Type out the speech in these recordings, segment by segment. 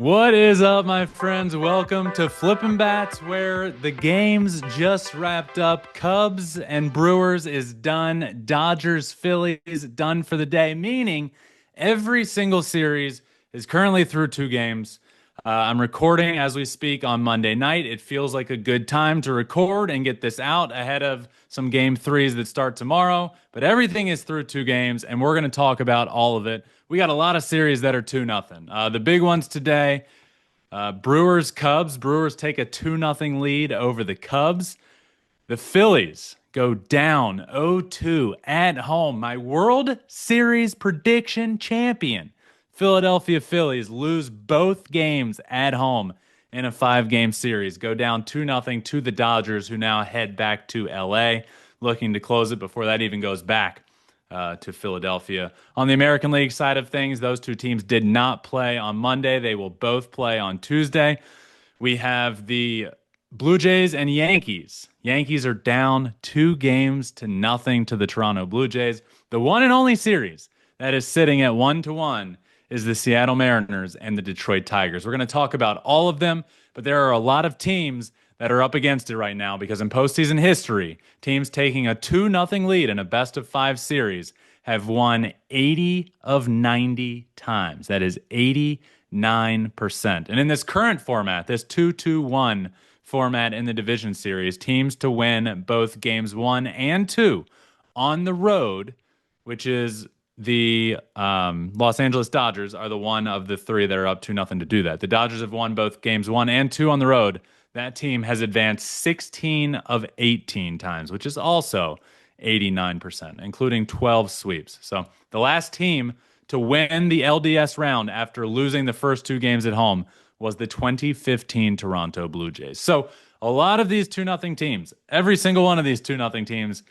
What is up, my friends? Welcome to Flippin' Bats, where the games just wrapped up. Cubs and Brewers is done. Dodgers, Phillies done for the day, meaning every single series is currently through two games. I'm recording as we speak on Monday night. It feels like a good time to record and get this out ahead of some game threes that start tomorrow. But everything is through two games, and we're going to talk about all of it. We got a lot of series that are 2-0. The big ones today, Brewers, Cubs. Brewers take a 2-0 lead over the Cubs. The Phillies go down 0-2 at home. My World Series prediction champion, Philadelphia Phillies, lose both games at home in a 5-game series. Go down 2-0 to the Dodgers, who now head back to LA, looking to close it before that even goes back to Philadelphia. On the American League side of things, those two teams did not play on Monday. They will both play on Tuesday. We have the Blue Jays and Yankees. Yankees are down 2-0 to the Toronto Blue Jays. The one and only series that is sitting at 1-1 is the Seattle Mariners and the Detroit Tigers. We're going to talk about all of them, but there are a lot of teams that are up against it right now because in postseason history, teams taking a 2-0 lead in a best-of-5 series have won 80 of 90 times. That is 89%. And in this current format, this 2-2-1 format in the division series, teams to win both games 1 and 2 on the road, which is the Los Angeles Dodgers, are the one of the three that are up 2-0 to do that. The Dodgers have won both games 1 and 2 on the road. That team has advanced 16 of 18 times, which is also 89%, including 12 sweeps. So the last team to win the LDS round after losing the first two games at home was the 2015 Toronto Blue Jays. So a lot of these 2-0 teams, every single one of these 2-0 teams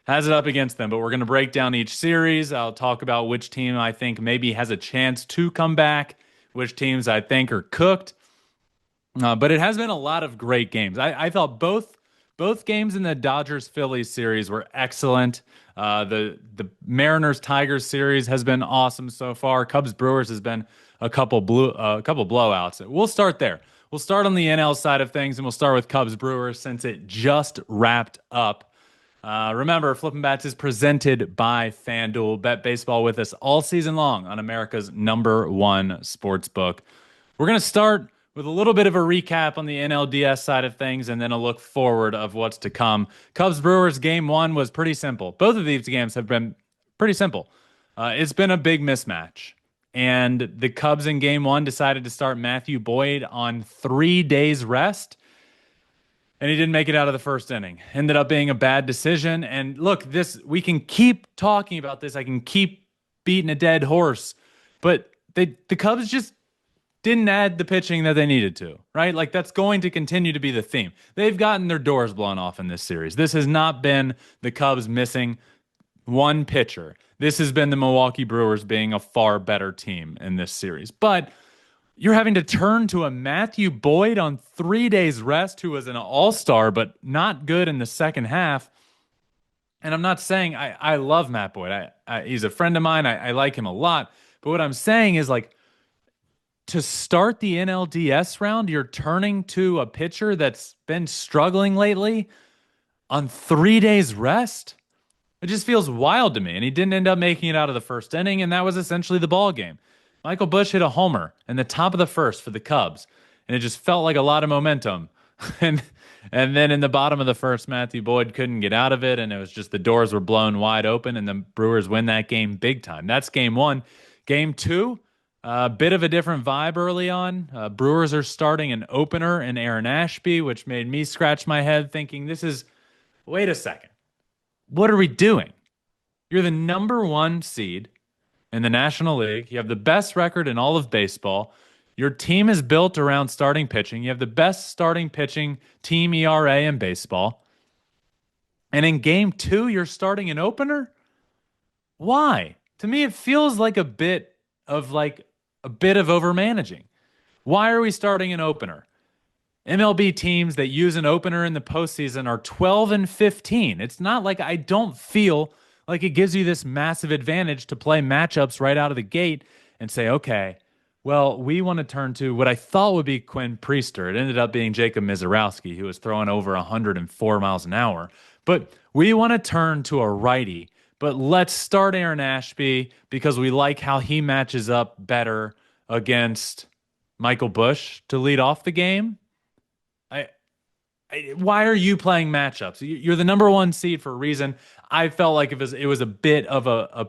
has it up against them, but we're going to break down each series. I'll talk about which team I think maybe has a chance to come back, which teams I think are cooked. But it has been a lot of great games. I thought both games in the Dodgers-Phillies series were excellent. The Mariners-Tigers series has been awesome so far. Cubs-Brewers has been a couple blowouts. We'll start there. We'll start on the NL side of things, and we'll start with Cubs-Brewers since it just wrapped up. Remember, Flippin' Bats is presented by FanDuel. Bet baseball with us all season long on America's #1 sports book. We're going to start with a little bit of a recap on the NLDS side of things and then a look forward of what's to come. Cubs-Brewers game 1 was pretty simple. Both of these games have been pretty simple. It's been a big mismatch. And the Cubs in game 1 decided to start Matthew Boyd on 3 days rest. And he didn't make it out of the first inning. Ended up being a bad decision. And look, we can keep talking about this. I can keep beating a dead horse. But the Cubs just didn't add the pitching that they needed to, right? Like, that's going to continue to be the theme. They've gotten their doors blown off in this series. This has not been the Cubs missing one pitcher. This has been the Milwaukee Brewers being a far better team in this series. But you're having to turn to a Matthew Boyd on 3 days rest, who was an all-star, but not good in the second half. And I'm not saying I love Matt Boyd. He's a friend of mine. I like him a lot. But what I'm saying is, like, to start the NLDS round, you're turning to a pitcher that's been struggling lately on 3 days rest? It just feels wild to me. And he didn't end up making it out of the first inning, and that was essentially the ball game. Michael Busch hit a homer in the top of the first for the Cubs, and it just felt like a lot of momentum. and then in the bottom of the first, Matthew Boyd couldn't get out of it, and it was just the doors were blown wide open, and the Brewers win that game big time. That's game 1. Game 2, a bit of a different vibe early on. Brewers are starting an opener in Aaron Ashby, which made me scratch my head thinking, wait a second. What are we doing? You're the #1 seed in the National League. You have the best record in all of baseball. Your team is built around starting pitching. You have the best starting pitching team ERA in baseball. And in game 2, you're starting an opener? Why? To me, it feels like a bit of overmanaging. Why are we starting an opener? MLB teams that use an opener in the postseason are 12-15. It's not like I don't feel like it gives you this massive advantage to play matchups right out of the gate and say, okay, Well, we want to turn to what I thought would be Quinn Priester. It ended up being Jacob Mizorowski, who was throwing over 104 miles an hour. But we want to turn to a righty. But let's start Aaron Ashby because we like how he matches up better against Michael Busch to lead off the game. I, why are you playing matchups? You're the number one seed for a reason. I felt like it was a bit of a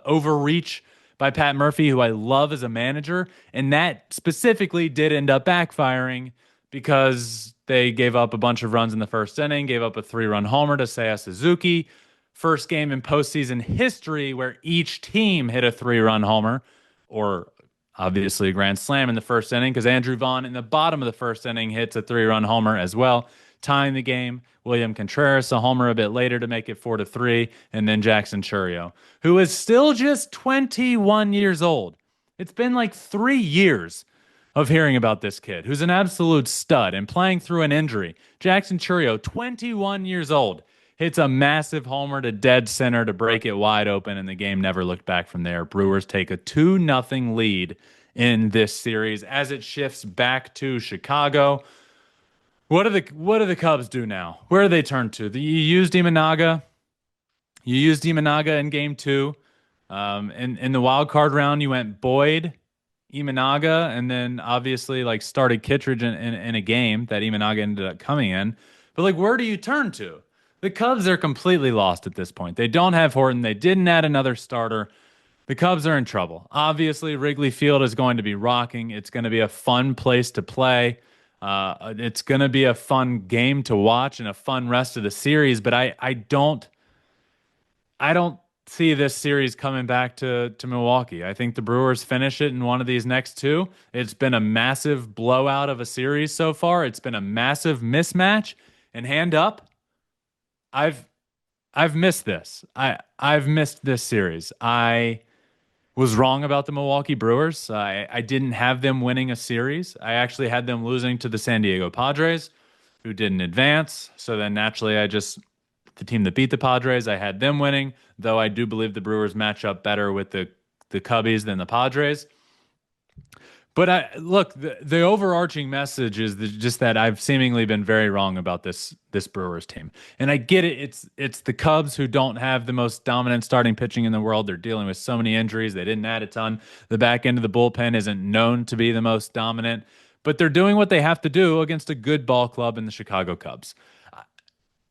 overreach by Pat Murphy, who I love as a manager, and that specifically did end up backfiring because they gave up a bunch of runs in the first inning, gave up a 3-run homer to Seiya Suzuki. First game in postseason history where each team hit a 3-run homer, or obviously a grand slam in the first inning because Andrew Vaughn in the bottom of the first inning hits a 3-run homer as well, tying the game. William Contreras a homer a bit later to make it 4-3, and then Jackson Chourio, who is still just 21 years old. It's been like 3 years of hearing about this kid, who's an absolute stud and playing through an injury. Jackson Chourio, 21 years old, hits a massive homer to dead center to break it wide open, and the game never looked back from there. Brewers take a 2-0 lead in this series as it shifts back to Chicago. What do the Cubs do now? Where do they turn to? You used Imanaga. You used Imanaga in game two. In the wild card round, you went Boyd, Imanaga, and then obviously like started Kittredge in a game that Imanaga ended up coming in. But like, where do you turn to? The Cubs are completely lost at this point. They don't have Horton. They didn't add another starter. The Cubs are in trouble. Obviously, Wrigley Field is going to be rocking. It's going to be a fun place to play. It's going to be a fun game to watch and a fun rest of the series. But I don't see this series coming back to Milwaukee. I think the Brewers finish it in one of these next two. It's been a massive blowout of a series so far. It's been a massive mismatch. And hand up, I've missed this. I've missed this series. I was wrong about the Milwaukee Brewers. I didn't have them winning a series. I actually had them losing to the San Diego Padres, who didn't advance. So then naturally, the team that beat the Padres, I had them winning, though I do believe the Brewers match up better with the Cubbies than the Padres. But look, the overarching message is just that I've seemingly been very wrong about this Brewers team, and I get it. It's the Cubs who don't have the most dominant starting pitching in the world. They're dealing with so many injuries. They didn't add a ton. The back end of the bullpen isn't known to be the most dominant, but they're doing what they have to do against a good ball club in the Chicago Cubs.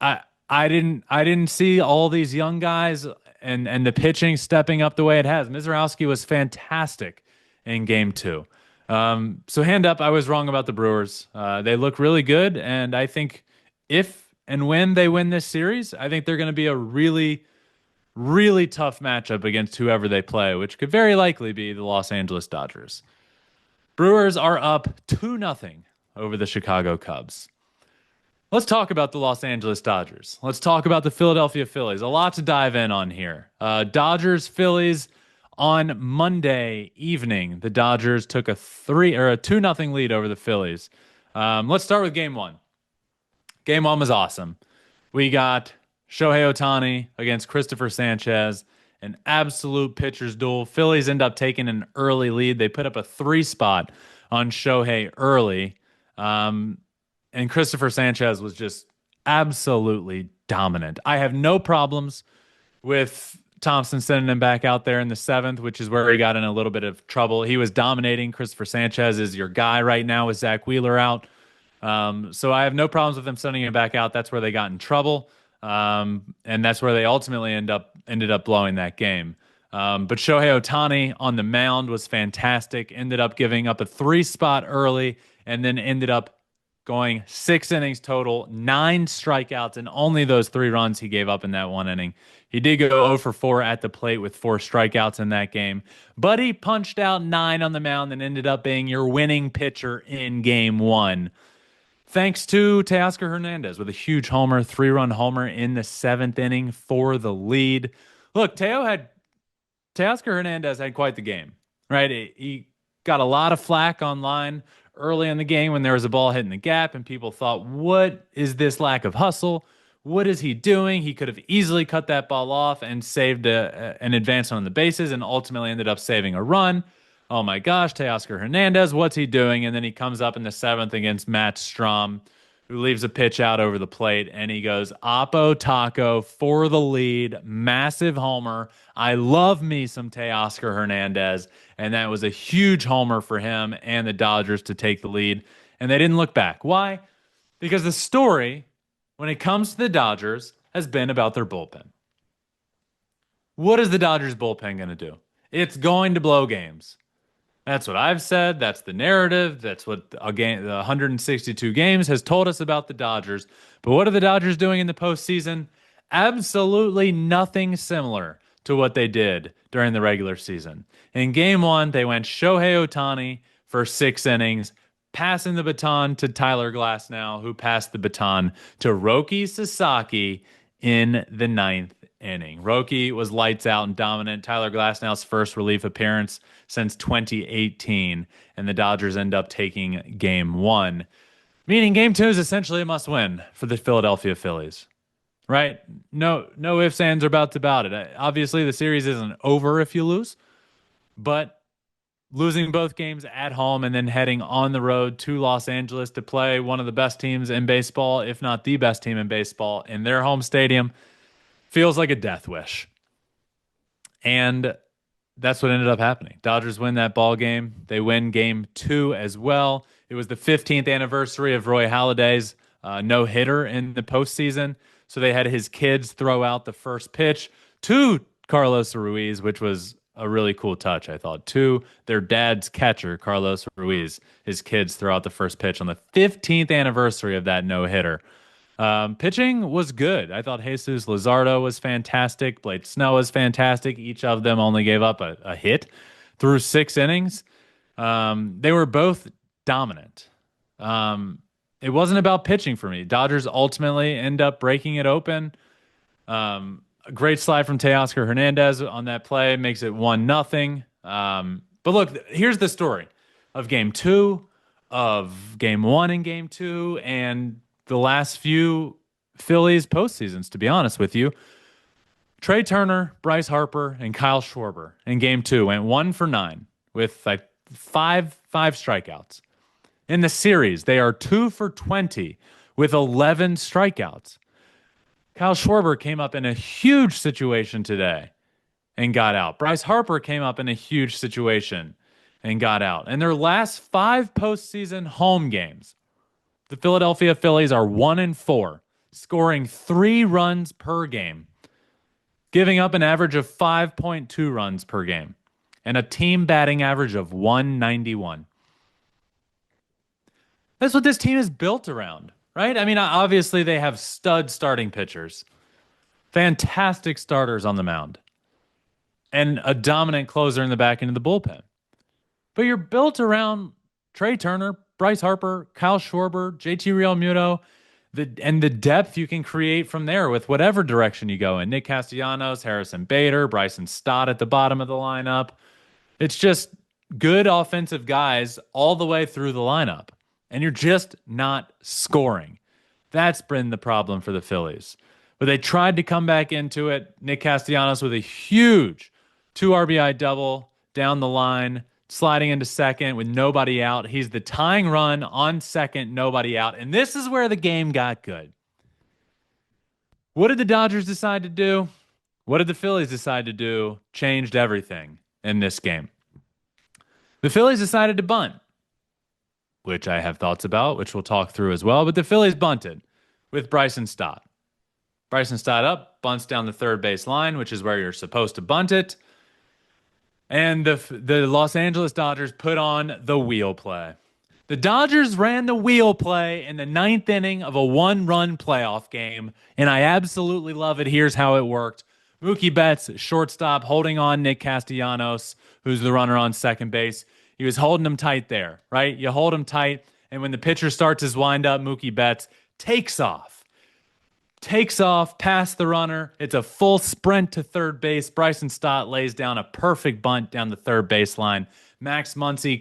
I didn't see all these young guys and the pitching stepping up the way it has. Mizorowski was fantastic in game two. So hand up, I was wrong about the Brewers. They look really good, and I think if and when they win this series, I think they're going to be a really, really tough matchup against whoever they play, which could very likely be the Los Angeles Dodgers. Brewers are up 2-0 over the Chicago Cubs. Let's talk about the Los Angeles Dodgers. Let's talk about the Philadelphia Phillies. A lot to dive in on here. Dodgers, Phillies. On Monday evening, the Dodgers took a 2-0 lead over the Phillies. Let's start with game one. Game one was awesome. We got Shohei Ohtani against Christopher Sanchez, an absolute pitcher's duel. Phillies end up taking an early lead. They put up a 3-spot on Shohei early. And Christopher Sanchez was just absolutely dominant. I have no problems with Thompson sending him back out there in the 7th, which is where he got in a little bit of trouble. He was dominating. Christopher Sanchez is your guy right now with Zach Wheeler out. So I have no problems with them sending him back out. That's where they got in trouble. And that's where they ultimately ended up blowing that game. But Shohei Ohtani on the mound was fantastic. Ended up giving up a 3-spot early and then ended up going 6 innings total, 9 strikeouts, and only those 3 runs he gave up in that 1 inning. He did go 0 for 4 at the plate with 4 strikeouts in that game, but he punched out 9 on the mound and ended up being your winning pitcher in game 1. Thanks to Teoscar Hernandez with a huge homer, 3-run homer in the 7th inning for the lead. Look, Teoscar Hernandez had quite the game, right? He got a lot of flack online early in the game when there was a ball hitting the gap and people thought, what is this lack of hustle? What is he doing? He could have easily cut that ball off and saved an advance on the bases and ultimately ended up saving a run. oh my gosh, Teoscar Hernandez, what's he doing? And then he comes up in the seventh against Matt Strom, who leaves a pitch out over the plate, and he goes Oppo Taco for the lead, massive homer. I love me some Teoscar Hernandez, and that was a huge homer for him and the Dodgers to take the lead, and they didn't look back. Why? Because the story, when it comes to the Dodgers, has been about their bullpen. What is the Dodgers bullpen going to do? It's going to blow games. That's what I've said. That's the narrative. That's what the 162 games has told us about the Dodgers. But what are the Dodgers doing in the postseason? Absolutely nothing similar to what they did during the regular season. In game one, they went Shohei Ohtani for 6 innings, passing the baton to Tyler Glasnow, who passed the baton to Roki Sasaki in the ninth inning. Roki was lights out and dominant. Tyler Glasnow's first relief appearance since 2018, and the Dodgers end up taking game one, meaning game two is essentially a must-win for the Philadelphia Phillies. Right? No ifs, ands, or buts about it. Obviously, the series isn't over if you lose, but losing both games at home and then heading on the road to Los Angeles to play one of the best teams in baseball, if not the best team in baseball, in their home stadium, feels like a death wish. And that's what ended up happening. Dodgers win that ball game. They win game two as well. It was the 15th anniversary of Roy Halladay's no-hitter in the postseason. So they had his kids throw out the first pitch to Carlos Ruiz, which was a really cool touch, I thought, to their dad's catcher, Carlos Ruiz. His kids throw out the first pitch on the 15th anniversary of that no-hitter. Pitching was good. I thought Jesus Luzardo was fantastic. Blake Snell was fantastic. Each of them only gave up a hit through 6 innings. They were both dominant. It wasn't about pitching for me. Dodgers ultimately end up breaking it open. A great slide from Teoscar Hernandez on that play makes it 1-0. But look, here's the story of game two, of game one and game two, and the last few Phillies postseasons, to be honest with you. Trey Turner, Bryce Harper, and Kyle Schwarber in game two went 1 for 9 with like five strikeouts. In the series, they are 2 for 20 with 11 strikeouts. Kyle Schwarber came up in a huge situation today and got out. Bryce Harper came up in a huge situation and got out. In their last 5 postseason home games, the Philadelphia Phillies are 1-4, scoring 3 runs per game, giving up an average of 5.2 runs per game, and a team batting average of 191. That's what this team is built around, right? I mean, obviously they have stud starting pitchers, fantastic starters on the mound, and a dominant closer in the back end of the bullpen. But you're built around Trey Turner, Bryce Harper, Kyle Schwarber, JT Realmuto, and the depth you can create from there with whatever direction you go in. Nick Castellanos, Harrison Bader, Bryson Stott at the bottom of the lineup. It's just good offensive guys all the way through the lineup, and you're just not scoring. That's been the problem for the Phillies. But they tried to come back into it. Nick Castellanos with a huge 2 RBI double down the line, sliding into second with nobody out. He's the tying run on second, nobody out. And this is where the game got good. What did the Dodgers decide to do? What did the Phillies decide to do? Changed everything in this game. The Phillies decided to bunt, which I have thoughts about, which we'll talk through as well. But the Phillies bunted with Bryson Stott. Bryson Stott up, bunts down the third base line, which is where you're supposed to bunt it. And the Los Angeles Dodgers put on the wheel play. The Dodgers ran the wheel play in the 9th inning of a 1-run playoff game, and I absolutely love it. Here's how it worked. Mookie Betts, shortstop, holding on Nick Castellanos, who's the runner on second base. He was holding him tight there, right? You hold him tight, and when the pitcher starts his windup, Mookie Betts takes off past the runner. It's a full sprint to third base. Bryson Stott lays down a perfect bunt down the third baseline. Max Muncy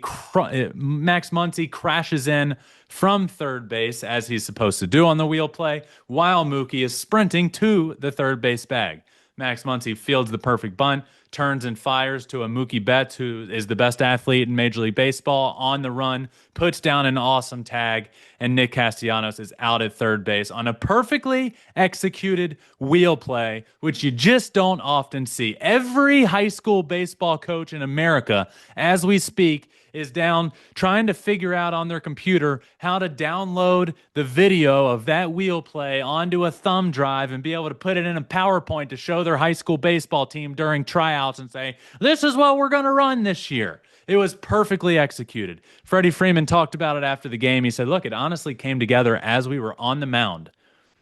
crashes in from third base, as he's supposed to do on the wheel play, while Mookie is sprinting to the third base bag. Max Muncy fields the perfect bunt turns and fires to a Mookie Betts, who is the best athlete in Major League Baseball, on the run, puts down an awesome tag, and Nick Castellanos is out at third base on a perfectly executed wheel play, which you just don't often see. Every high school baseball coach in America, as we speak, is down trying to figure out on their computer how to download the video of that wheel play onto a thumb drive and be able to put it in a PowerPoint to show their high school baseball team during tryouts and say, this is what we're going to run this year. It was perfectly executed. Freddie Freeman talked about it after the game. He said, look, it honestly came together as we were on the mound.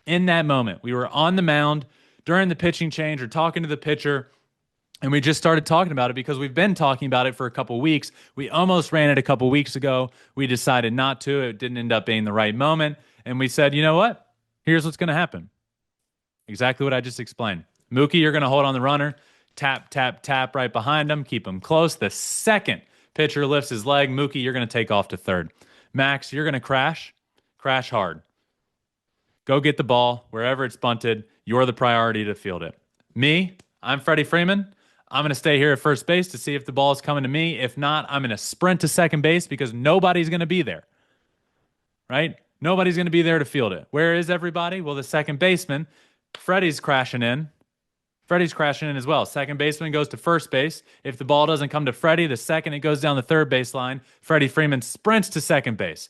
In that moment, we were on the mound during the pitching change or talking to the pitcher, and we just started talking about it because we've been talking about it for a couple weeks. We almost ran it a couple weeks ago. We decided not to. It didn't end up being the right moment. And we said, you know what? Here's what's going to happen. Exactly what I just explained. Mookie, you're going to hold on the runner. Tap, tap, tap right behind him. Keep him close. The second pitcher lifts his leg, Mookie, you're going to take off to third. Max, you're going to crash. Crash hard. Go get the ball. Wherever it's bunted, you're the priority to field it. Me, I'm Freddie Freeman. I'm going to stay here at first base to see if the ball is coming to me. If not, I'm going to sprint to second base because nobody's going to be there, right? Nobody's going to be there to field it. Where is everybody? Well, the second baseman, Freddie's crashing in. Freddie's crashing in as well. Second baseman goes to first base. If the ball doesn't come to Freddie, the second it goes down the third base line, Freddie Freeman sprints to second base.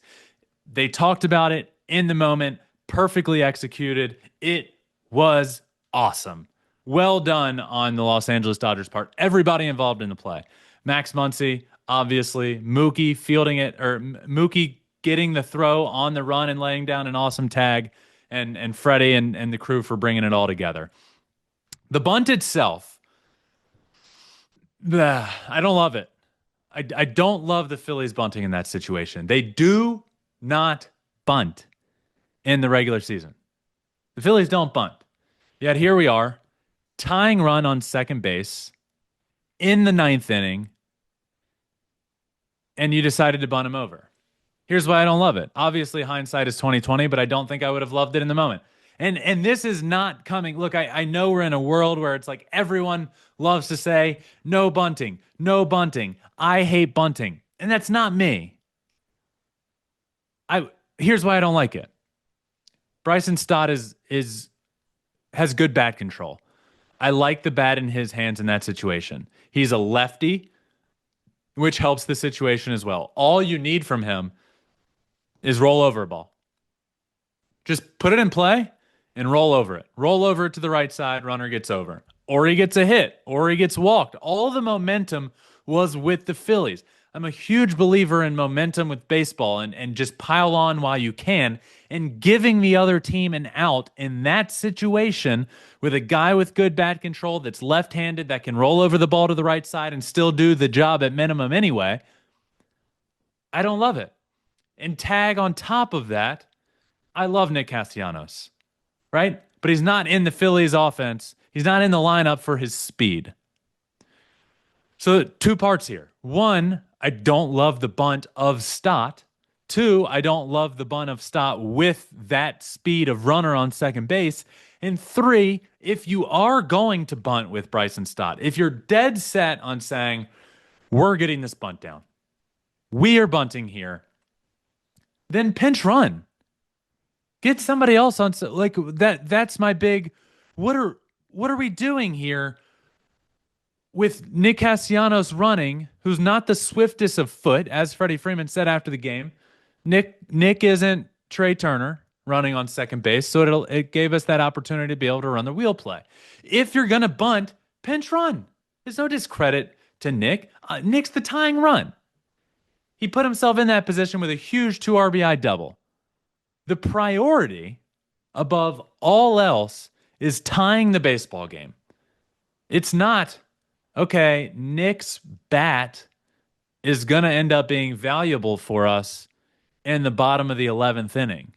They talked about it in the moment, perfectly executed. It was awesome. Well done on the Los Angeles Dodgers part. Everybody involved in the play. Max Muncy, obviously. Mookie fielding it, or Mookie getting the throw on the run and laying down an awesome tag, and Freddie and the crew for bringing it all together. The bunt itself, I don't love it. I don't love the Phillies bunting in that situation. They do not bunt in the regular season. The Phillies don't bunt. Yet here we are, tying run on second base in the ninth inning, and you decided to bunt him over. Here's why I don't love it. Obviously, hindsight is 20/20, but I don't think I would have loved it in the moment. And this is not coming. Look, I know we're in a world where it's like everyone loves to say, no bunting, no bunting. I hate bunting. And that's not me. Here's why I don't like it. Bryson Stott has good bat control. I like the bat in his hands in that situation. He's a lefty, which helps the situation as well. All you need from him is roll over a ball. Just put it in play and roll over it. Roll over it to the right side, runner gets over. Or he gets a hit, or he gets walked. All the momentum was with the Phillies. I'm a huge believer in momentum with baseball and just pile on while you can, and giving the other team an out in that situation with a guy with good bat control that's left-handed that can roll over the ball to the right side and still do the job at minimum anyway. I don't love it. And tag on top of that, I love Nick Castellanos, right? But he's not in the Phillies offense. He's not in the lineup for his speed. So 2 parts here. 1, I don't love the bunt of Stott. 2, I don't love the bunt of Stott with that speed of runner on second base. And 3, if you are going to bunt with Bryson Stott, if you're dead set on saying, we're getting this bunt down, we are bunting here, then pinch run. Get somebody else on, like that. That's my big, what are we doing here with Nick Castellanos running, who's not the swiftest of foot, as Freddie Freeman said after the game. Nick isn't Trey Turner running on second base, so it gave us that opportunity to be able to run the wheel play. If you're going to bunt, pinch run. There's no discredit to Nick. Nick's the tying run. He put himself in that position with a huge 2 RBI double. The priority above all else is tying the baseball game. It's not, okay, Nick's bat is going to end up being valuable for us in the bottom of the 11th inning.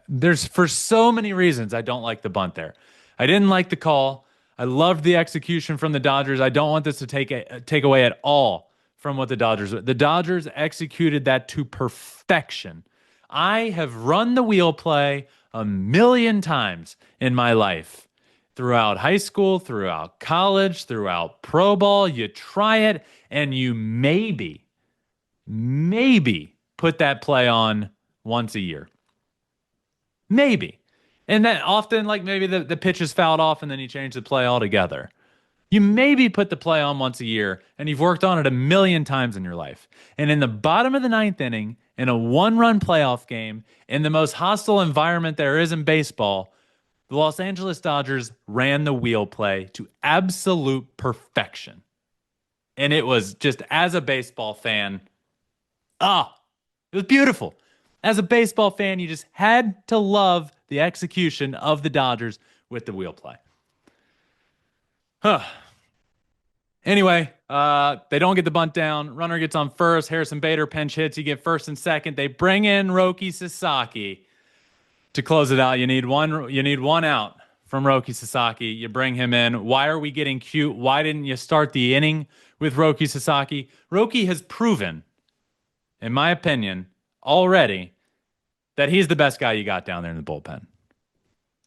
There's for so many reasons I don't like the bunt there. I didn't like the call. I loved the execution from the Dodgers. I don't want this to take away at all from what the Dodgers executed that to perfection. I have run the wheel play 1,000,000 times in my life. throughout high school, throughout college, throughout pro ball. You try it and you maybe put that play on once a year. Maybe. And that often, like maybe the pitch is fouled off and then you change the play altogether. You maybe put the play on once a year and you've worked on it a million times in your life. And in the bottom of the ninth inning, in a one-run playoff game, in the most hostile environment there is in baseball, the Los Angeles Dodgers ran the wheel play to absolute perfection. And it was just, as a baseball fan, it was beautiful. As a baseball fan, you just had to love the execution of the Dodgers with the wheel play. Anyway, they don't get the bunt down. Runner gets on first. Harrison Bader pinch hits. You get first and second. They bring in Roki Sasaki to close it out. You need one out from Roki Sasaki. You bring him in. Why are we getting cute? Why didn't you start the inning with Roki Sasaki? Roki has proven, in my opinion, already that he's the best guy you got down there in the bullpen.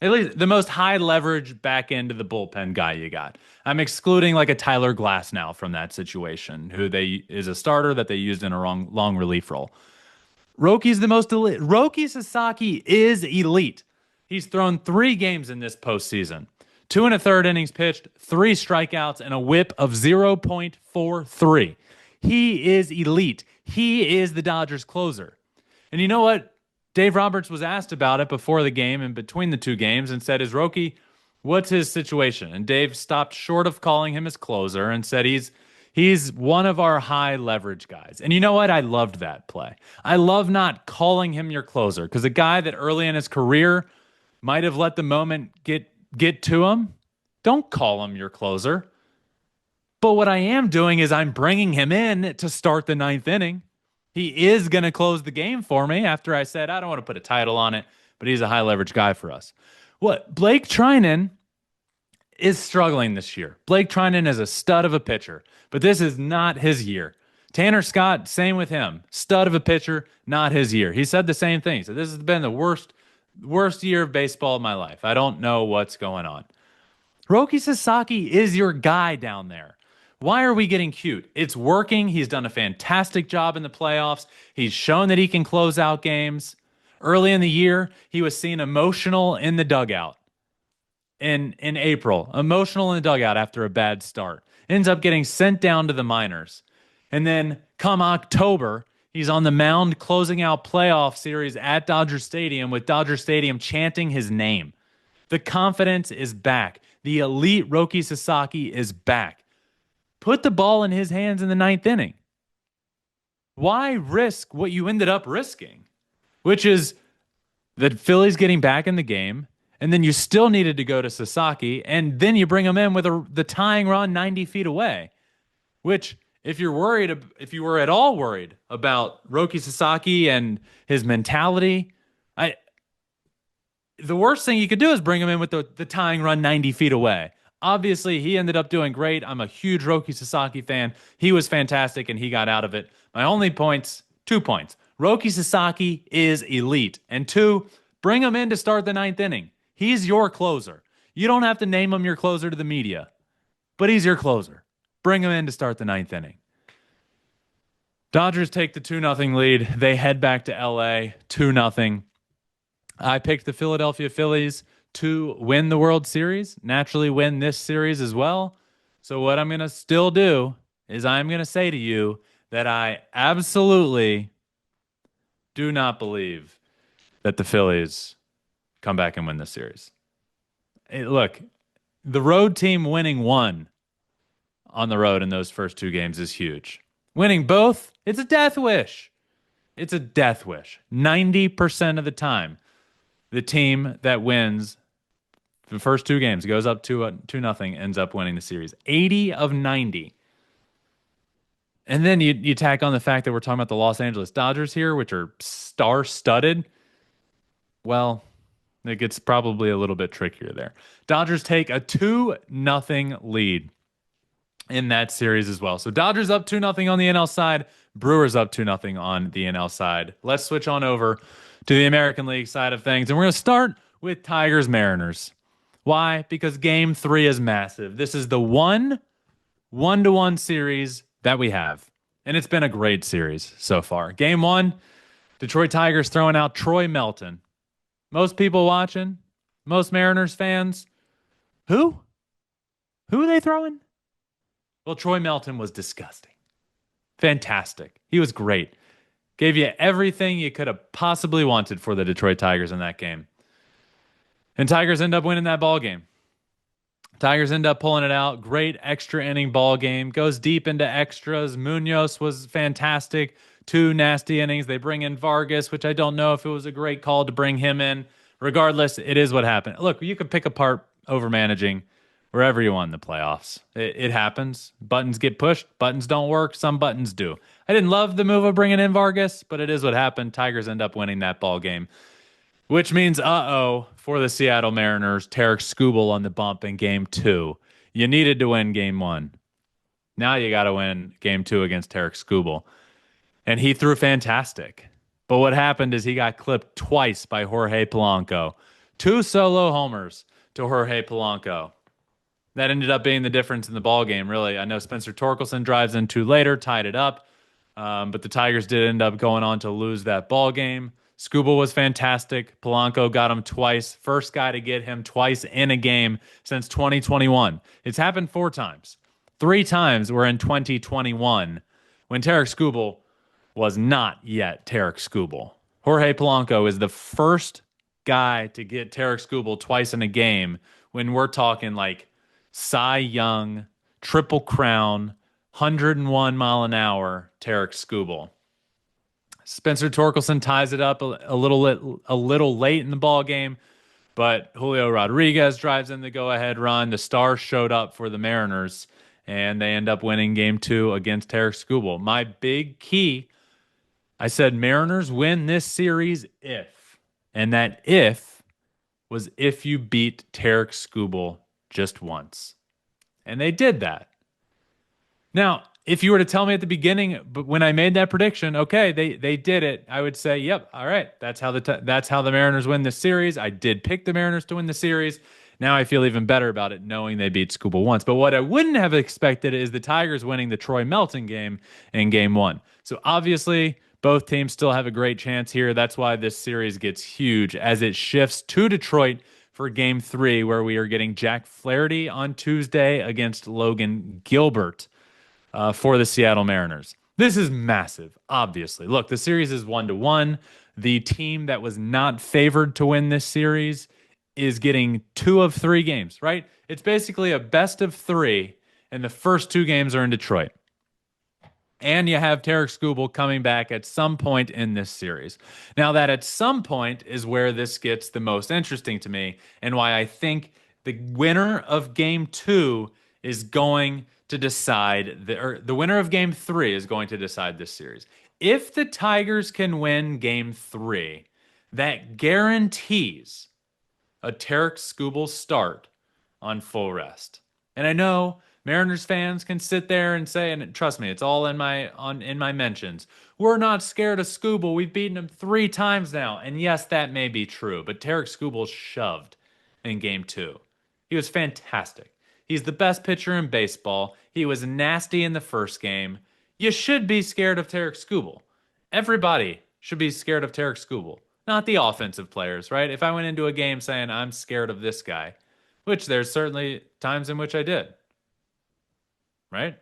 At least the most high leverage back end of the bullpen guy you got. I'm excluding like a Tyler Glass now from that situation, who is a starter that they used in a long relief role. Roki's the most elite. Roki Sasaki is elite. He's thrown 3 games in this postseason. 2 1/3 innings pitched, 3 strikeouts, and a whip of 0.43. He is elite. He is the Dodgers closer. And you know what? Dave Roberts was asked about it before the game and between the 2 games and said, what's his situation? And Dave stopped short of calling him his closer and said he's one of our high leverage guys. And you know what? I loved that play. I love not calling him your closer, because a guy that early in his career might have let the moment get to him, don't call him your closer. But what I am doing is I'm bringing him in to start the 9th inning. He is going to close the game for me after I said I don't want to put a title on it, but he's a high leverage guy for us. Blake Treinen is struggling this year. Blake Treinen is a stud of a pitcher, but this is not his year. Tanner Scott, same with him. Stud of a pitcher, not his year. He said the same thing. So this has been the worst year of baseball of my life. I don't know what's going on. Roki Sasaki is your guy down there. Why are we getting cute? It's working. He's done a fantastic job in the playoffs. He's shown that he can close out games. Early in the year, he was seen emotional in the dugout. In April, emotional in the dugout after a bad start. Ends up getting sent down to the minors. And then come October, he's on the mound closing out playoff series at Dodger Stadium with Dodger Stadium chanting his name. The confidence is back. The elite Roki Sasaki is back. Put the ball in his hands in the 9th inning. Why risk what you ended up risking? Which is the Phillies getting back in the game, and then you still needed to go to Sasaki, and then you bring him in with the tying run 90 feet away. Which, if you were at all worried about Roki Sasaki and his mentality, the worst thing you could do is bring him in with the tying run 90 feet away. Obviously, he ended up doing great. I'm a huge Roki Sasaki fan. He was fantastic, and he got out of it. My only points, 2 points. Roki Sasaki is elite. And 2, bring him in to start the 9th inning. He's your closer. You don't have to name him your closer to the media, but he's your closer. Bring him in to start the 9th inning. Dodgers take the 2-0 lead. They head back to L.A., 2-0. I picked the Philadelphia Phillies to win the World Series, naturally win this series as well. So what I'm going to still do is I'm going to say to you that I absolutely do not believe that the Phillies come back and win this series. Look, the road team winning 1 on the road in those first 2 games is huge. Winning both, it's a death wish. It's a death wish. 90% of the time, the team that wins the first 2 games, goes up 2-0, ends up winning the series. 80 of 90. And then you tack on the fact that we're talking about the Los Angeles Dodgers here, which are star-studded. Well, it gets probably a little bit trickier there. Dodgers take a 2-0 lead in that series as well. So Dodgers up 2-0 on the NL side. Brewers up 2-0 on the NL side. Let's switch on over to the American League side of things. And we're going to start with Tigers-Mariners. Why? Because game 3 is massive. This is the one-to-one series that we have. And it's been a great series so far. Game 1, Detroit Tigers throwing out Troy Melton. Most people watching, most Mariners fans, who? Who are they throwing? Well, Troy Melton was disgusting. Fantastic. He was great. Gave you everything you could have possibly wanted for the Detroit Tigers in that game. And Tigers end up winning that ball game. Tigers end up pulling it out. Great extra inning ball game. Goes deep into extras. Munoz was fantastic. 2 nasty innings. They bring in Vargas, which I don't know if it was a great call to bring him in. Regardless, it is what happened. Look, you could pick apart overmanaging wherever you want in the playoffs. It happens. Buttons get pushed. Buttons don't work. Some buttons do. I didn't love the move of bringing in Vargas, but it is what happened. Tigers end up winning that ball game, which means, for the Seattle Mariners, Tarek Skubal on the bump in game 2. You needed to win game 1. Now you got to win game 2 against Tarek Skubal. And he threw fantastic. But what happened is he got clipped twice by Jorge Polanco. 2 solo homers to Jorge Polanco. That ended up being the difference in the ball game, really. I know Spencer Torkelson drives in 2 later, tied it up. But the Tigers did end up going on to lose that ball game. Skubal was fantastic. Polanco got him twice. First guy to get him twice in a game since 2021. It's happened 4 times. 3 times were in 2021 when Tarek Skubal was not yet Tarek Skubal. Jorge Polanco is the first guy to get Tarek Skubal twice in a game when we're talking like Cy Young, Triple Crown, 101 mile an hour Tarek Skubal. Spencer Torkelson ties it up a little late in the ball game, but Julio Rodriguez drives in the go-ahead run. The Stars showed up for the Mariners, and they end up winning game 2 against Tarek Skubal. My big key, I said Mariners win this series if, and that if was if you beat Tarek Skubal just once. And they did that. Now, if you were to tell me at the beginning, but when I made that prediction, okay, they did it, I would say, yep, all right, that's how the Mariners win this series. I did pick the Mariners to win the series. Now I feel even better about it knowing they beat Skubal once. But what I wouldn't have expected is the Tigers winning the Troy Melton game in game 1. So obviously, both teams still have a great chance here. That's why this series gets huge as it shifts to Detroit for game 3, where we are getting Jack Flaherty on Tuesday against Logan Gilbert. For the Seattle Mariners. This is massive, obviously. Look, the series is 1-1. The team that was not favored to win this series is getting 2 of 3 games, right? It's basically a best of 3, and the first 2 games are in Detroit. And you have Tarek Skubal coming back at some point in this series. Now, that at some point is where this gets the most interesting to me, and why I think the winner of game 2 is going to decide, the winner of game 3 is going to decide this series. If the Tigers can win game 3, that guarantees a Tarek Skubal start on full rest. And I know Mariners fans can sit there and say, and trust me, it's all in my mentions, we're not scared of Skubal. We've beaten him 3 times now. And yes, that may be true, but Tarek Skubal shoved in game 2. He was fantastic. He's the best pitcher in baseball. He was nasty in the first game. You should be scared of Tarek Skubal. Everybody should be scared of Tarek Skubal, not the offensive players, right? If I went into a game saying I'm scared of this guy, which there's certainly times in which I did, right?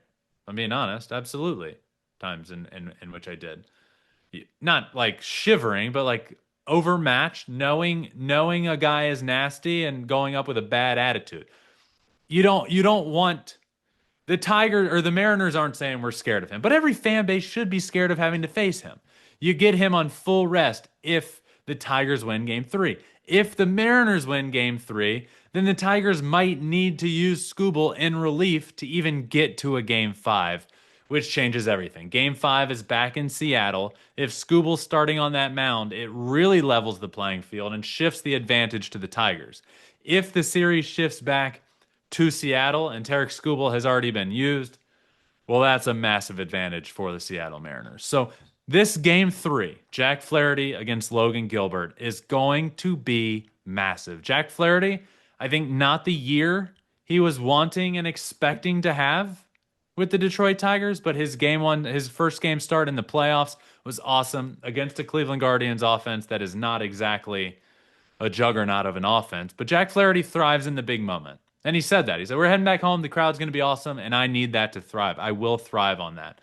I'm being honest, absolutely. Times in which I did. Not like shivering, but like overmatched, knowing a guy is nasty and going up with a bad attitude. You don't want the Tigers or the Mariners aren't saying we're scared of him, but every fan base should be scared of having to face him. You get him on full rest if the Tigers win game 3. If the Mariners win game 3, then the Tigers might need to use Skubal in relief to even get to a game 5, which changes everything. Game 5 is back in Seattle. If Skubal's starting on that mound, it really levels the playing field and shifts the advantage to the Tigers. If the series shifts back to Seattle and Tarek Skubal has already been used, well, that's a massive advantage for the Seattle Mariners. So this game 3, Jack Flaherty against Logan Gilbert, is going to be massive. Jack Flaherty, I think not the year he was wanting and expecting to have with the Detroit Tigers, but his first game start in the playoffs was awesome against a Cleveland Guardians offense that is not exactly a juggernaut of an offense. But Jack Flaherty thrives in the big moment. And he said that. He said, we're heading back home. The crowd's going to be awesome, and I need that to thrive. I will thrive on that.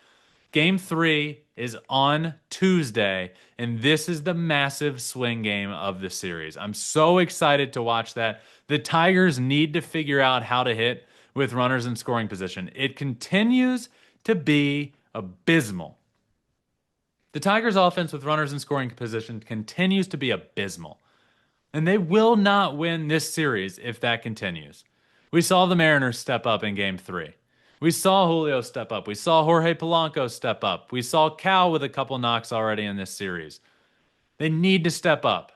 Game 3 is on Tuesday, and this is the massive swing game of the series. I'm so excited to watch that. The Tigers need to figure out how to hit with runners in scoring position. It continues to be abysmal. The Tigers' offense with runners in scoring position continues to be abysmal. And they will not win this series if that continues. We saw the Mariners step up in Game 3. We saw Julio step up. We saw Jorge Polanco step up. We saw Cal with a couple knocks already in this series. They need to step up.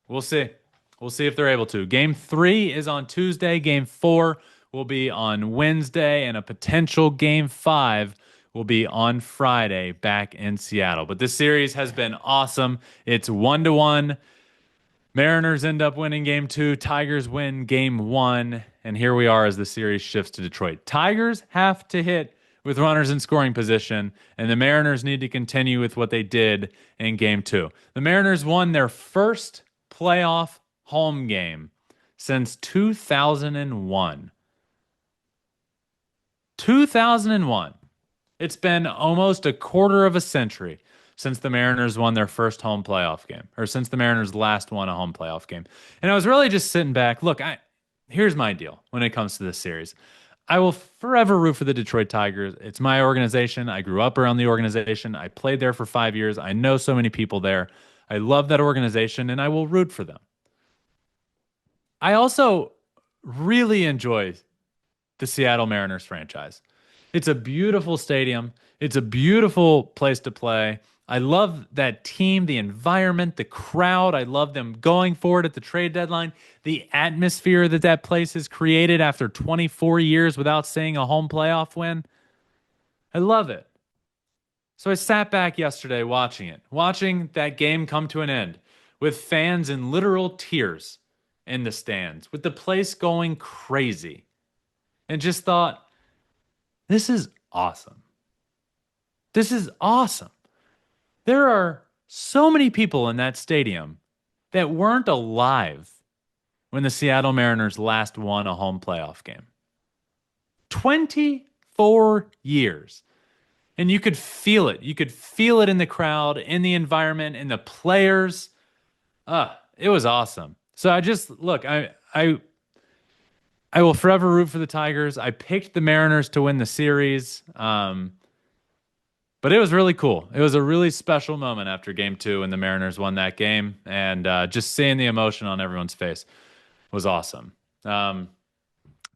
We'll see. We'll see if they're able to. Game 3 is on Tuesday. Game 4 will be on Wednesday. And a potential Game 5 will be on Friday back in Seattle. But this series has been awesome. It's 1-1. Mariners end up winning Game 2. Tigers win Game 1. And here we are as the series shifts to Detroit. Tigers have to hit with runners in scoring position, and the Mariners need to continue with what they did in Game 2. The Mariners won their first playoff home game since 2001. 2001. It's been almost a quarter of a century since the Mariners won their first home playoff game, or since the Mariners last won a home playoff game. And I was really just sitting back. Look, here's my deal when it comes to this series. I will forever root for the Detroit Tigers. It's my organization. I grew up around the organization. I played there for 5 years. I know so many people there. I love that organization, and I will root for them. I also really enjoy the Seattle Mariners franchise. It's a beautiful stadium. It's a beautiful place to play. I love that team, the environment, the crowd. I love them going for it at the trade deadline. The atmosphere that place has created after 24 years without seeing a home playoff win. I love it. So I sat back yesterday watching that game come to an end with fans in literal tears in the stands, with the place going crazy, and just thought, this is awesome. This is awesome. There are so many people in that stadium that weren't alive when the Seattle Mariners last won a home playoff game. 24 years. And you could feel it. You could feel it in the crowd, in the environment, in the players. It was awesome. So I will forever root for the Tigers. I picked the Mariners to win the series. But it was really cool. It was a really special moment after Game 2 when the Mariners won that game. And just seeing the emotion on everyone's face was awesome. So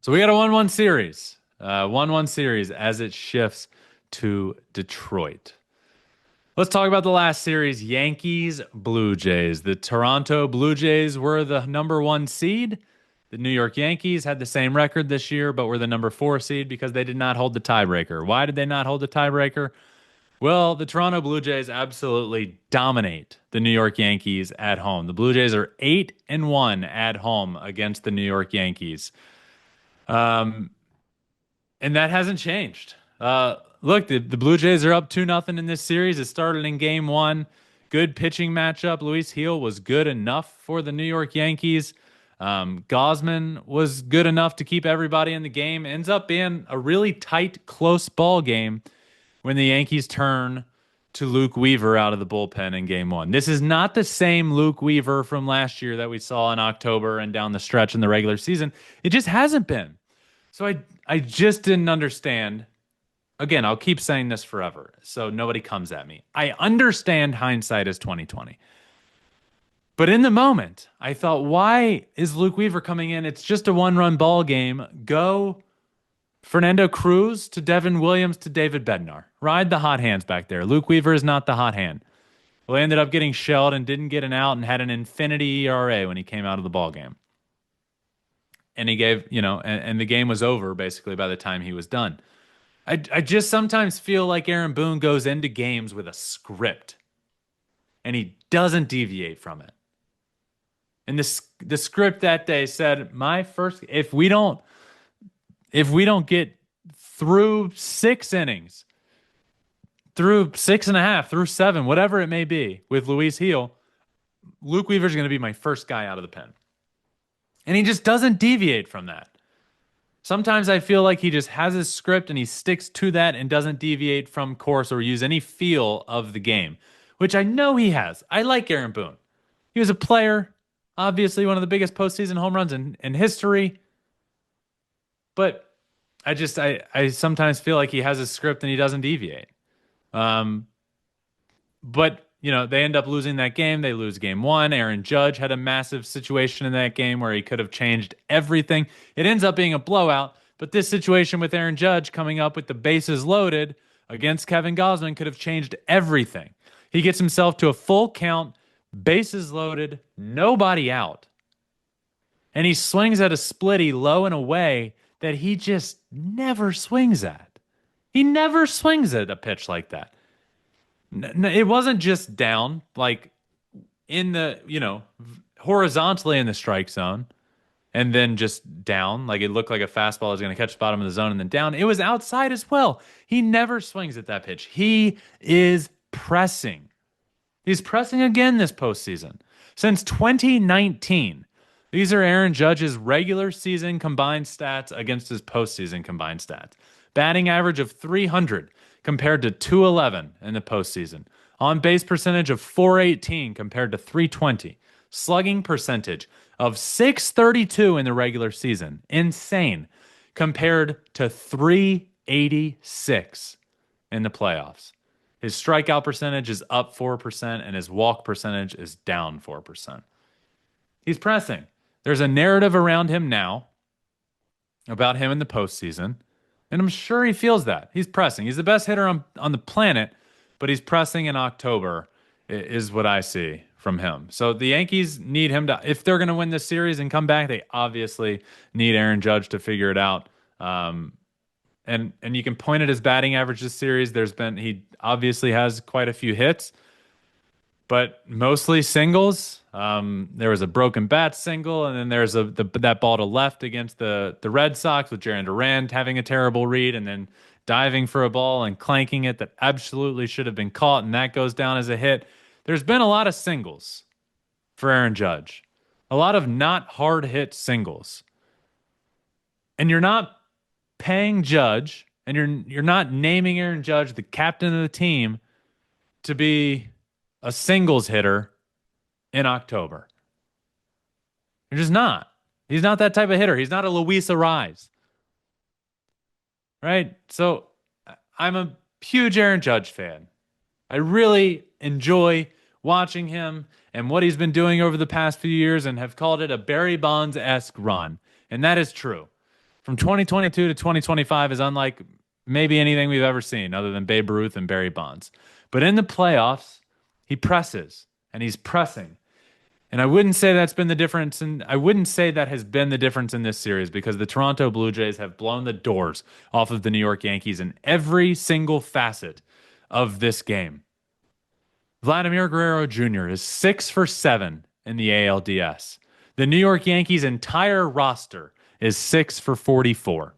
we got a 1-1 series. 1-1 series as it shifts to Detroit. Let's talk about the last series, Yankees, Blue Jays. The Toronto Blue Jays were the number 1 seed. The New York Yankees had the same record this year, but were the number 4 seed because they did not hold the tiebreaker. Why did they not hold the tiebreaker? Well, the Toronto Blue Jays absolutely dominate the New York Yankees at home. The Blue Jays are 8-1 at home against the New York Yankees. And that hasn't changed. Look, the Blue Jays are up 2-0 in this series. It started in Game 1. Good pitching matchup. Luis Gil was good enough for the New York Yankees. Gosman was good enough to keep everybody in the game. Ends up being a really tight, close ball game when the Yankees turn to Luke Weaver out of the bullpen in Game 1. This is not the same Luke Weaver from last year that we saw in October and down the stretch in the regular season. It just hasn't been. So I just didn't understand. Again, I'll keep saying this forever, so nobody comes at me. I understand hindsight is 2020. But in the moment, I thought, why is Luke Weaver coming in? It's just a 1-run ball game. Go Fernando Cruz to Devin Williams to David Bednar. Ride the hot hands back there. Luke Weaver is not the hot hand. Well, he ended up getting shelled and didn't get an out and had an infinity ERA when he came out of the ball game. And he gave, and the game was over basically by the time he was done. I just sometimes feel like Aaron Boone goes into games with a script and he doesn't deviate from it. And the script that day said, my first, if we don't get through 6 innings, through 6.5, through 7, whatever it may be, with Luis Heel, Luke Weaver's going to be my first guy out of the pen. And he just doesn't deviate from that. Sometimes I feel like he just has his script and he sticks to that and doesn't deviate from course or use any feel of the game, which I know he has. I like Aaron Boone. He was a player, obviously one of the biggest postseason home runs in history. But I sometimes feel like he has his script and he doesn't deviate. But they end up losing that game. They lose game 1. Aaron Judge had a massive situation in that game where he could have changed everything. It ends up being a blowout, but this situation with Aaron Judge coming up with the bases loaded against Kevin Gausman could have changed everything. He gets himself to a full count, bases loaded, nobody out. And he swings at a splitty low and away that he just never swings at. He never swings at a pitch like that. It wasn't just down, like in the, horizontally in the strike zone and then just down, like it looked like a fastball was going to catch the bottom of the zone and then down. It was outside as well. He never swings at that pitch. He is pressing. He's pressing again this postseason. Since 2019, these are Aaron Judge's regular season combined stats against his postseason combined stats. Batting average of 300 compared to 211 in the postseason. On base percentage of 418 compared to 320. Slugging percentage of 632 in the regular season. Insane. Compared to 386 in the playoffs. His strikeout percentage is up 4% and his walk percentage is down 4%. He's pressing. There's a narrative around him now about him in the postseason. And I'm sure he feels that. He's pressing. He's the best hitter on the planet, but he's pressing in October is what I see from him. So the Yankees need him to, if they're going to win this series and come back, they obviously need Aaron Judge to figure it out. And you can point at his batting average this series. He obviously has quite a few hits, but mostly singles. There was a broken bat single, and then there's that ball to left against the Red Sox with Jarren Duran having a terrible read and then diving for a ball and clanking it that absolutely should have been caught, and that goes down as a hit. There's been a lot of singles for Aaron Judge, a lot of not hard hit singles, and you're not paying Judge, and you're not naming Aaron Judge the captain of the team to be a singles hitter in October. You're just not. He's not that type of hitter. He's not a Luis Ariz. Right? So I'm a huge Aaron Judge fan. I really enjoy watching him and what he's been doing over the past few years and have called it a Barry Bonds-esque run. And that is true. From 2022 to 2025 is unlike maybe anything we've ever seen other than Babe Ruth and Barry Bonds. But in the playoffs, he presses and he's pressing. And I wouldn't say that's been the difference, and I wouldn't say that has been the difference in this series because the Toronto Blue Jays have blown the doors off of the New York Yankees in every single facet of this game. Vladimir Guerrero Jr. is 6 for 7 in the ALDS. The New York Yankees' entire roster is 6 for 44.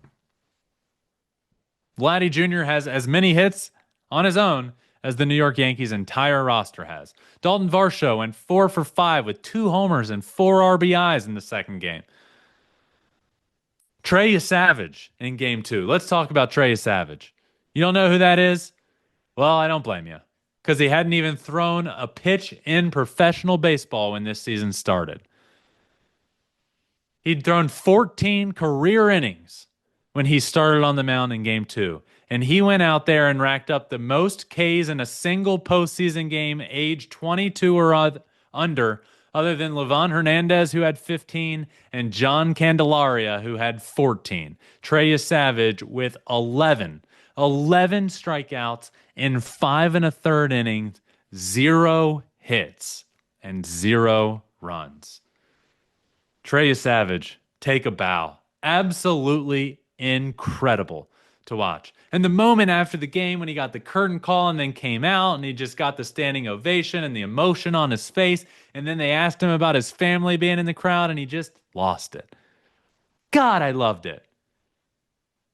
Vladdy Jr. has as many hits on his own as the New York Yankees' entire roster has. Dalton Varsho went 4 for 5 with 2 homers and 4 RBIs in the second game. Trey Savage in game 2. Let's talk about Trey Savage. You don't know who that is? Well, I don't blame you, because he hadn't even thrown a pitch in professional baseball when this season started. He'd thrown 14 career innings when he started on the mound in game 2. And he went out there and racked up the most Ks in a single postseason game, age 22 or under, other than Livan Hernandez, who had 15, and John Candelaria, who had 14. Trey Savage with 11 strikeouts in 5 1/3 innings, 0 hits, and 0 runs. Trey Savage, take a bow. Absolutely incredible to watch. And the moment after the game when he got the curtain call and then came out and he just got the standing ovation and the emotion on his face. And then they asked him about his family being in the crowd and he just lost it. God, I loved it.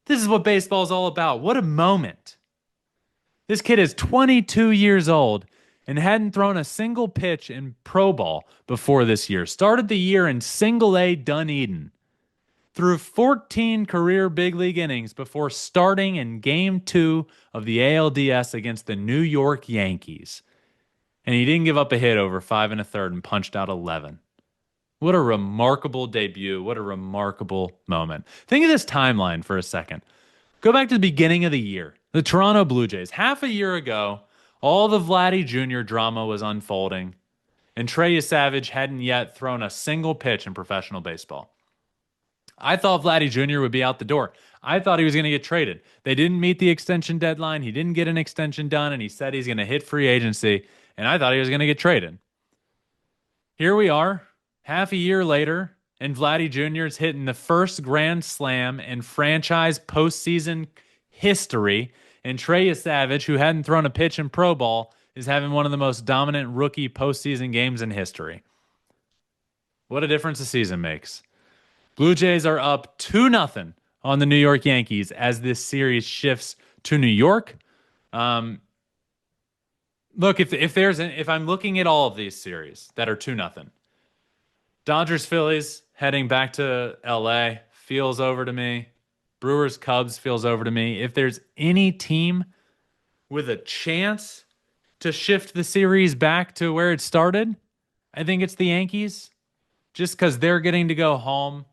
This is what baseball's all about. What a moment. This kid is 22 years old and hadn't thrown a single pitch in pro ball before this year. Started the year in single A Dunedin. Threw 14 career big league innings before starting in game 2 of the ALDS against the New York Yankees. And he didn't give up a hit over 5 1/3 and punched out 11. What a remarkable debut. What a remarkable moment. Think of this timeline for a second. Go back to the beginning of the year. The Toronto Blue Jays. Half a year ago, all the Vladdy Jr. drama was unfolding, and Trey Savage hadn't yet thrown a single pitch in professional baseball. I thought Vladdy Jr. would be out the door. I thought he was going to get traded. They didn't meet the extension deadline. He didn't get an extension done, and he said he's going to hit free agency, and I thought he was going to get traded. Here we are, half a year later, and Vladdy Jr. is hitting the first grand slam in franchise postseason history, and Trey Savage, who hadn't thrown a pitch in pro ball, is having one of the most dominant rookie postseason games in history. What a difference a season makes. Blue Jays are up 2-0 on the New York Yankees as this series shifts to New York. Look, if I'm looking at all of these series that are 2-0, Dodgers Phillies heading back to LA feels over to me. Brewers Cubs feels over to me. If there's any team with a chance to shift the series back to where it started, I think it's the Yankees, just because they're getting to go home.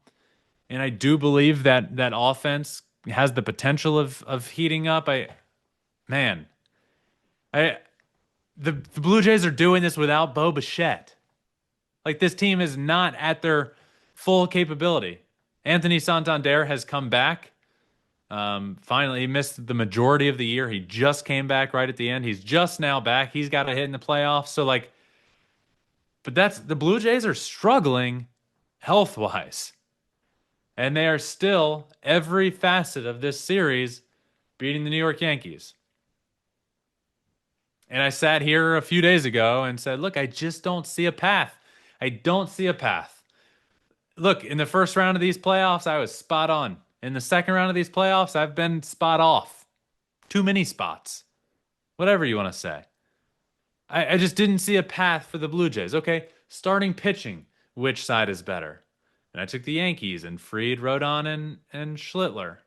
And I do believe that that offense has the potential of heating up. The Blue Jays are doing this without Bo Bichette. Like, this team is not at their full capability. Anthony Santander has come back. Finally, he missed the majority of the year. He just came back right at the end. He's just now back. He's got a hit in the playoffs. So, but the Blue Jays are struggling health-wise. And they are still, every facet of this series, beating the New York Yankees. And I sat here a few days ago and said, look, I just don't see a path. I don't see a path. Look, in the first round of these playoffs, I was spot on. In the second round of these playoffs, I've been spot off. Too many spots. Whatever you want to say. I just didn't see a path for the Blue Jays. Okay, starting pitching, which side is better? And I took the Yankees and Fried, Rodon, and Schlittler.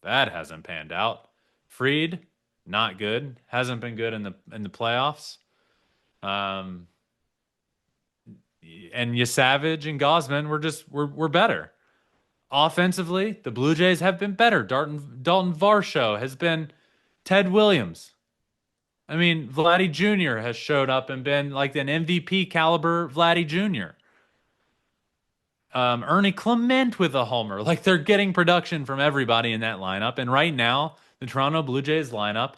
That hasn't panned out. Fried, not good. Hasn't been good in the playoffs. And Savage and Gosman were better. Offensively, the Blue Jays have been better. Dalton Varsho has been Ted Williams. I mean, Vladdy Jr. has showed up and been like an MVP caliber Vladdy Jr. Ernie Clement with a homer. Like, they're getting production from everybody in that lineup. And right now, the Toronto Blue Jays lineup,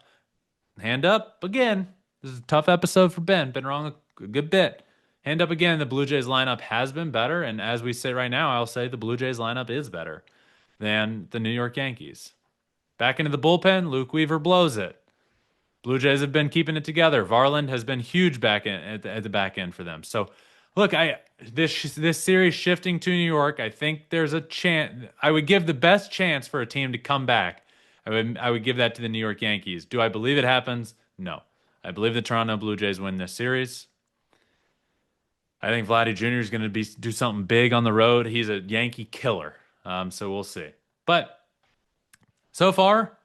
hand up again. This is a tough episode for Ben. Been wrong a good bit. Hand up again, the Blue Jays lineup has been better. And as we say right now, I'll say the Blue Jays lineup is better than the New York Yankees. Back into the bullpen, Luke Weaver blows it. Blue Jays have been keeping it together. Varland has been huge at the back end for them. So, look, this series shifting to New York, I think there's a chance. I would give the best chance for a team to come back. I would give that to the New York Yankees. Do I believe it happens? No. I believe the Toronto Blue Jays win this series. I think Vladdy Jr. is going to do something big on the road. He's a Yankee killer. So we'll see. But so far,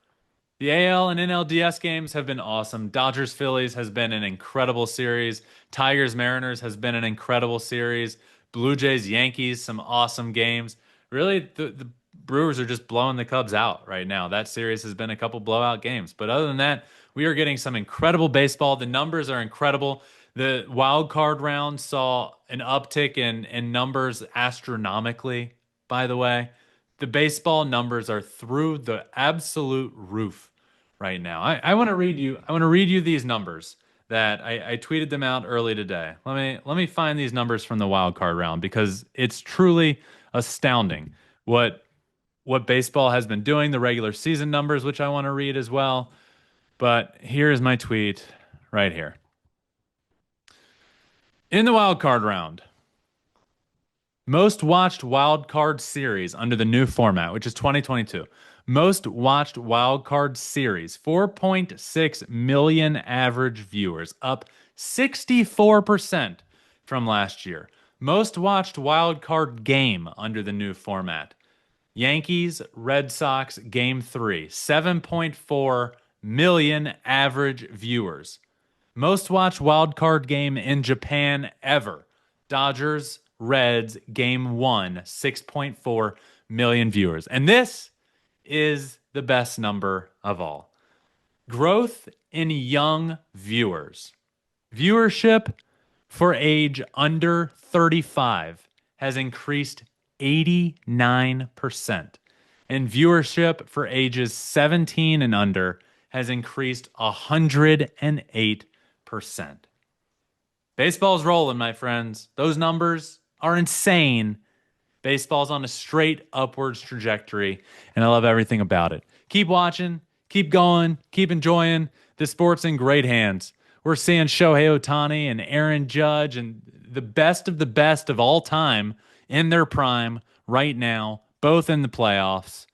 the AL and NLDS games have been awesome. Dodgers Phillies has been an incredible series. Tigers Mariners has been an incredible series. Blue Jays Yankees, some awesome games. Really, the Brewers are just blowing the Cubs out right now. That series has been a couple blowout games. But other than that, we are getting some incredible baseball. The numbers are incredible. The wild card round saw an uptick in numbers astronomically, by the way. The baseball numbers are through the absolute roof right now. I want to read you these numbers that I tweeted them out early today. Let me find these numbers from the wild card round because it's truly astounding what what baseball has been doing, the regular season numbers, which I want to read as well. But here's my tweet right here. In the wild card round, most watched wild card series under the new format, which is 2022. Most watched wild card series, 4.6 million average viewers, up 64% from last year. Most watched wild card game under the new format. Yankees, Red Sox, Game 3, 7.4 million average viewers. Most watched wild card game in Japan ever. Dodgers, Reds, Game 1, 6.4 million viewers. And this is the best number of all. Growth in young viewers. Viewership for age under 35 has increased 89%. And viewership for ages 17 and under has increased 108%. Baseball's rolling, my friends. Those numbers are insane. Baseball's on a straight upwards trajectory, and I love everything about it. Keep watching, keep going, keep enjoying. The sport's in great hands. We're seeing Shohei Ohtani and Aaron Judge and the best of all time in their prime right now, both in the playoffs.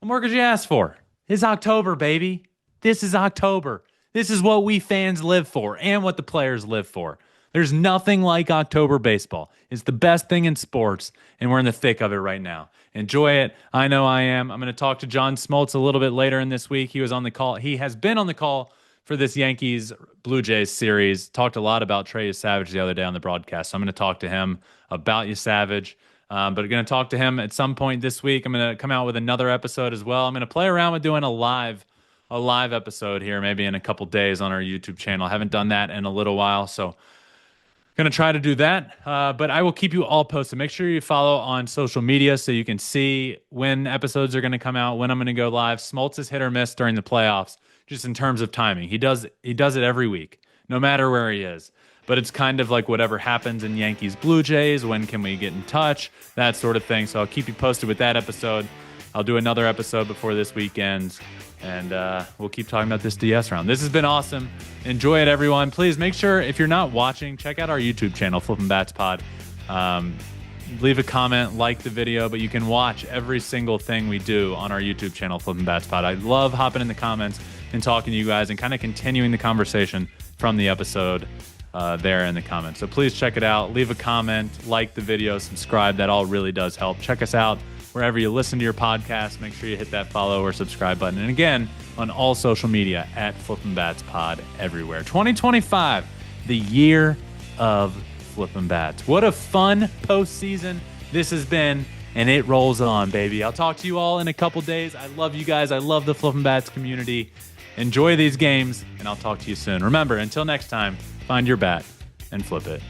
What more could you ask for? It's October, baby. This is October. This is what we fans live for and what the players live for. There's nothing like October baseball. It's the best thing in sports, and we're in the thick of it right now. Enjoy it. I know I am. I'm going to talk to John Smoltz a little bit later in this week. He was on the call. He has been on the call for this Yankees Blue Jays series. Talked a lot about Trey Savage the other day on the broadcast. So I'm going to talk to him about Savage. But I'm going to talk to him at some point this week. I'm going to come out with another episode as well. I'm going to play around with doing a live episode here, maybe in a couple days on our YouTube channel. I haven't done that in a little while, so going to try to do that. But I will keep you all posted. Make sure you follow on social media so you can see when episodes are going to come out, when I'm going to go live. Smoltz is hit or miss during the playoffs, just in terms of timing. He does it every week, no matter where he is. But it's kind of like whatever happens in Yankees Blue Jays, when can we get in touch, that sort of thing. So I'll keep you posted with that episode. I'll do another episode before this weekend, and we'll keep talking about this DS round. This has been awesome. Enjoy it, everyone. Please make sure, if you're not watching, check out our YouTube channel, Flippin' Bats Pod. Leave a comment, like the video, but you can watch every single thing we do on our YouTube channel, Flippin' Bats Pod. I love hopping in the comments and talking to you guys and kind of continuing the conversation from the episode there in the comments. So please check it out. Leave a comment, like the video, subscribe. That all really does help. Check us out wherever you listen to your podcast. Make sure you hit that follow or subscribe button. And again, on all social media at Flippin' Bats Pod everywhere. 2025, the year of Flippin' Bats. What a fun postseason this has been, and it rolls on, baby. I'll talk to you all in a couple days. I love you guys. I love the Flippin' Bats community. Enjoy these games, and I'll talk to you soon. Remember, until next time, find your bat and flip it.